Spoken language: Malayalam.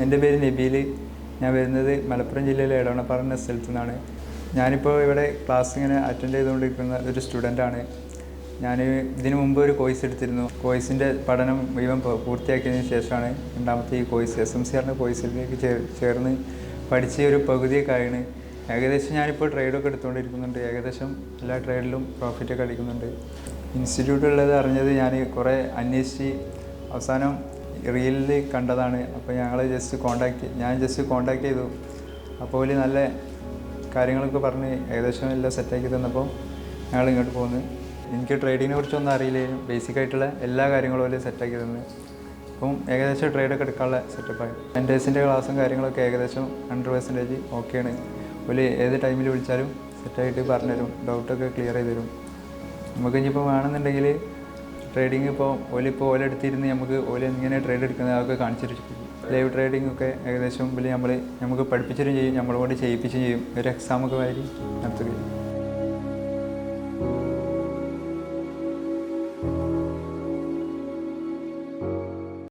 എൻ്റെ പേര് നബീൽ. ഞാൻ വരുന്നത് മലപ്പുറം ജില്ലയിലെ എടവണ്ണപ്പാറ എന്ന സ്ഥലത്തു നിന്നാണ്. ഞാനിപ്പോൾ ഇവിടെ ക്ലാസ് ഇങ്ങനെ അറ്റൻഡ് ചെയ്തുകൊണ്ടിരിക്കുന്ന ഒരു സ്റ്റുഡൻ്റാണ്. ഞാൻ ഇതിനു മുമ്പ് ഒരു കോഴ്സ് എടുത്തിരുന്നു. കോഴ്സിൻ്റെ പഠനം മുഴുവൻ പൂർത്തിയാക്കിയതിന് ശേഷമാണ് രണ്ടാമത്തെ ഈ കോഴ്സ് SMC പറഞ്ഞ കോഴ്സിലേക്ക് ചേർന്ന് പഠിച്ച് ഒരു പകുതിയൊക്കെ ആയാണ്. ഏകദേശം ഞാനിപ്പോൾ ട്രേഡൊക്കെ എടുത്തുകൊണ്ടിരിക്കുന്നുണ്ട്. ഏകദേശം എല്ലാ ട്രേഡിലും പ്രോഫിറ്റൊക്കെ അടിക്കുന്നുണ്ട്. ഇൻസ്റ്റിറ്റ്യൂട്ട് ഉള്ളത് അറിഞ്ഞത് ഞാൻ കുറേ അന്വേഷിച്ച് അവസാനം റീലിൽ കണ്ടതാണ്. അപ്പോൾ ഞാൻ ജസ്റ്റ് കോണ്ടാക്ട് ചെയ്തു. അപ്പോൾ നല്ല കാര്യങ്ങളൊക്കെ പറഞ്ഞ് ഏകദേശം എല്ലാം സെറ്റാക്കി തന്നപ്പോൾ ഞങ്ങൾ ഇങ്ങോട്ട് പോന്നു. എനിക്ക് ട്രേഡിങ്ങിനെ കുറിച്ചൊന്നും അറിയില്ലേലും ബേസിക്കായിട്ടുള്ള എല്ലാ കാര്യങ്ങളും പോലെ സെറ്റാക്കി തന്നു. അപ്പം ഏകദേശം ട്രേഡൊക്കെ എടുക്കാനുള്ള സെറ്റപ്പായി. മെൻറ്റേഴ്സിൻ്റെ ക്ലാസ്സും കാര്യങ്ങളൊക്കെ ഏകദേശം 100% ഓക്കെയാണ്. ഒരു ഏത് ടൈമിൽ വിളിച്ചാലും സെറ്റായിട്ട് പറഞ്ഞുതരും, ഡൗട്ടൊക്കെ ക്ലിയർ ചെയ്ത് തരും. നമുക്ക് ഇനിയിപ്പോൾ വേണമെന്നുണ്ടെങ്കിൽ ട്രേഡിങ് ഇപ്പോൾ ഓലെടുത്തിരുന്ന് നമുക്ക് എങ്ങനെ ട്രേഡ് എടുക്കുന്നത് അതൊക്കെ കാണിച്ചിട്ട് ലൈവ് ട്രേഡിംഗ് ഒക്കെ ഏകദേശം നമുക്ക് പഠിപ്പിച്ചിട്ടും ചെയ്യും, നമ്മളെ കൊണ്ട് ചെയ്യിപ്പിച്ചും ചെയ്യും. ഒരു എക്സാമൊക്കെ വാരി നടത്തുകയും